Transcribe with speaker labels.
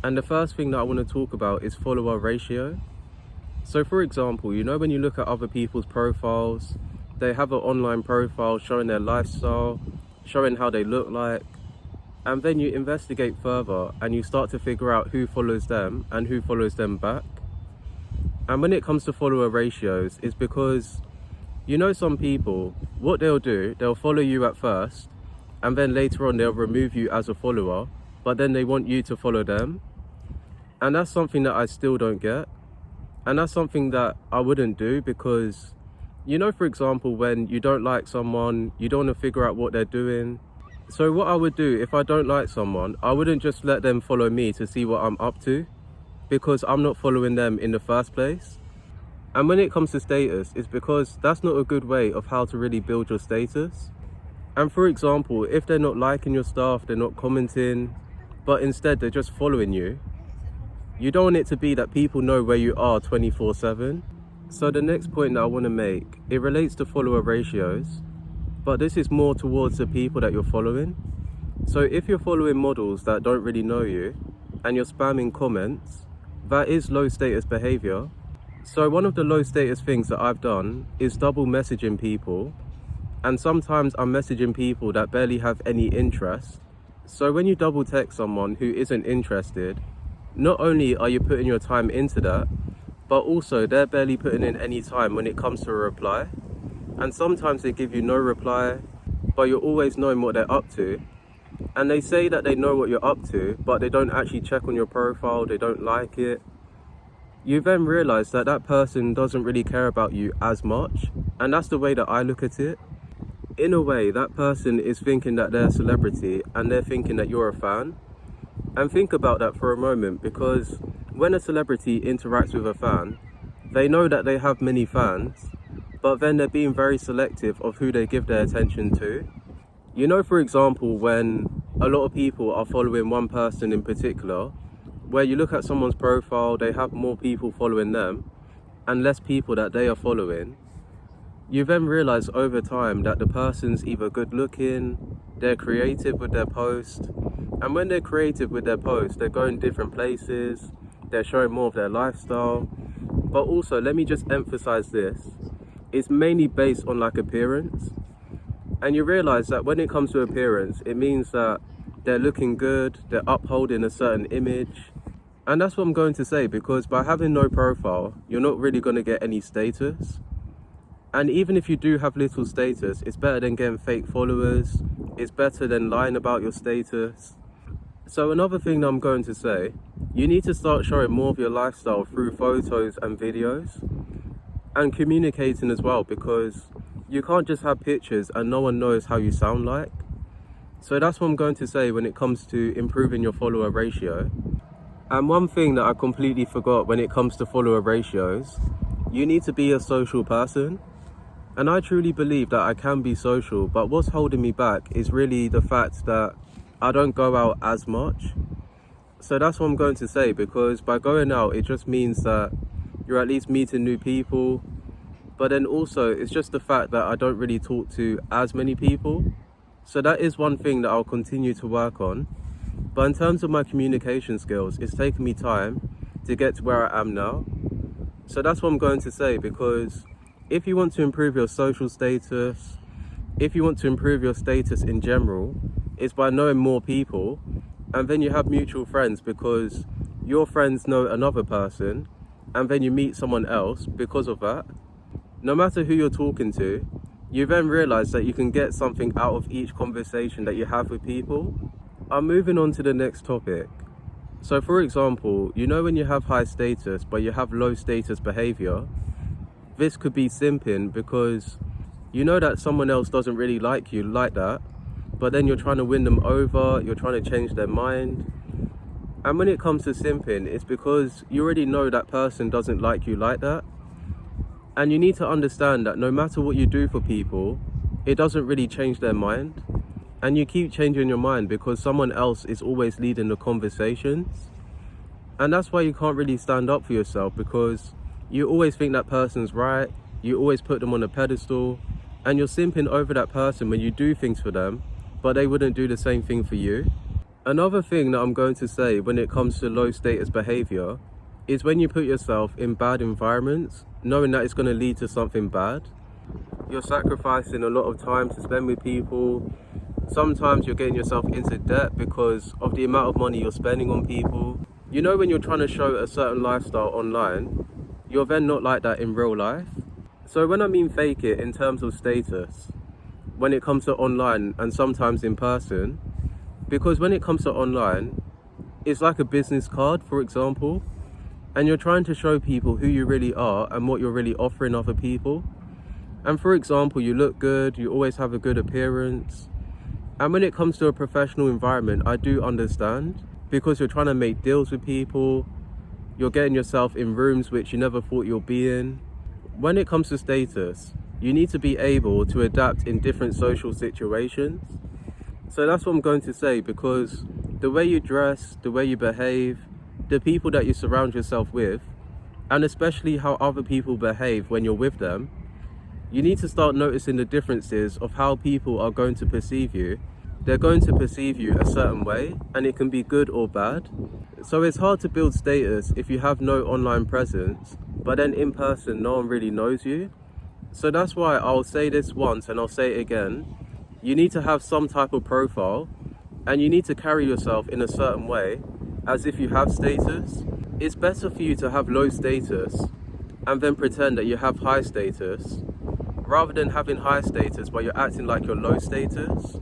Speaker 1: And the first thing that I want to talk about is follower ratio. So for example, when you look at other people's profiles, they have an online profile showing their lifestyle, showing how they look like, and then you investigate further and you start to figure out who follows them and who follows them back. And when it comes to follower ratios, it's because some people, what they'll do, they'll follow you at first, and then later on they'll remove you as a follower, but then they want you to follow them. And that's something that I still don't get. And that's something that I wouldn't do because, for example, when you don't like someone, you don't want to figure out what they're doing. So what I would do if I don't like someone, I wouldn't just let them follow me to see what I'm up to, because I'm not following them in the first place. And when it comes to status, it's because that's not a good way of how to really build your status. And for example, if they're not liking your stuff, they're not commenting, but instead they're just following you, you don't want it to be that people know where you are 24/7. So the next point that I want to make, it relates to follower ratios, but this is more towards the people that you're following. So if you're following models that don't really know you and you're spamming comments, that is low status behavior. So one of the low status things that I've done is double messaging people, and sometimes I'm messaging people that barely have any interest. So when you double text someone who isn't interested, not only are you putting your time into that, but also they're barely putting in any time when it comes to a reply. And sometimes they give you no reply, but you're always knowing what they're up to. And they say that they know what you're up to, but they don't actually check on your profile, they don't like it. You then realize that that person doesn't really care about you as much. And that's the way that I look at it. In a way, that person is thinking that they're a celebrity and they're thinking that you're a fan. And think about that for a moment, because when a celebrity interacts with a fan, they know that they have many fans, but then they're being very selective of who they give their attention to. For example, when a lot of people are following one person in particular, where you look at someone's profile, they have more people following them and less people that they are following. You then realize over time that the person's either good looking, they're creative with their post, and when they're creative with their post, they're going different places, they're showing more of their lifestyle. But also, let me just emphasize this, it's mainly based on appearance. And you realize that when it comes to appearance, it means that they're looking good, they're upholding a certain image. And that's what I'm going to say, because by having no profile, you're not really going to get any status. And even if you do have little status, it's better than getting fake followers. It's better than lying about your status. So another thing that I'm going to say, you need to start showing more of your lifestyle through photos and videos, and communicating as well, because you can't just have pictures and no one knows how you sound like. So that's what I'm going to say when it comes to improving your follower ratio. And one thing that I completely forgot when it comes to follower ratios, you need to be a social person. And I truly believe that I can be social, but what's holding me back is really the fact that I don't go out as much. So that's what I'm going to say, because by going out, it just means that you're at least meeting new people. But then also, it's just the fact that I don't really talk to as many people. So that is one thing that I'll continue to work on. But in terms of my communication skills, it's taken me time to get to where I am now. So that's what I'm going to say, because if you want to improve your social status, if you want to improve your status in general, it's by knowing more people, and then you have mutual friends because your friends know another person, and then you meet someone else because of that. No matter who you're talking to, you then realize that you can get something out of each conversation that you have with people. I'm moving on to the next topic. So for example, when you have high status but you have low status behavior, this could be simping, because you know that someone else doesn't really like you like that, but then you're trying to win them over, you're trying to change their mind. And when it comes to simping, it's because you already know that person doesn't like you like that. And you need to understand that no matter what you do for people, it doesn't really change their mind. And you keep changing your mind because someone else is always leading the conversations. And that's why you can't really stand up for yourself, because you always think that person's right, you always put them on a pedestal, and you're simping over that person when you do things for them, but they wouldn't do the same thing for you. Another thing that I'm going to say when it comes to low status behavior is when you put yourself in bad environments, knowing that it's going to lead to something bad. You're sacrificing a lot of time to spend with people. Sometimes you're getting yourself into debt because of the amount of money you're spending on people. You know, when you're trying to show a certain lifestyle online, you're then not like that in real life. So when I mean fake it in terms of status, when it comes to online and sometimes in person, because when it comes to online, it's like a business card, for example, and you're trying to show people who you really are and what you're really offering other people. And for example, you look good, you always have a good appearance. And when it comes to a professional environment, I do understand, because you're trying to make deals with people, you're getting yourself in rooms which you never thought you'll be in. When it comes to status, you need to be able to adapt in different social situations. So that's what I'm going to say, because the way you dress, the way you behave, the people that you surround yourself with, and especially how other people behave when you're with them, you need to start noticing the differences of how people are going to perceive you. They're going to perceive you a certain way, and it can be good or bad. So it's hard to build status if you have no online presence, but then in person no one really knows you. So that's why I'll say this once and I'll say it again. You need to have some type of profile, and you need to carry yourself in a certain way as if you have status. It's better for you to have low status and then pretend that you have high status, rather than having high status but you're acting like you're low status.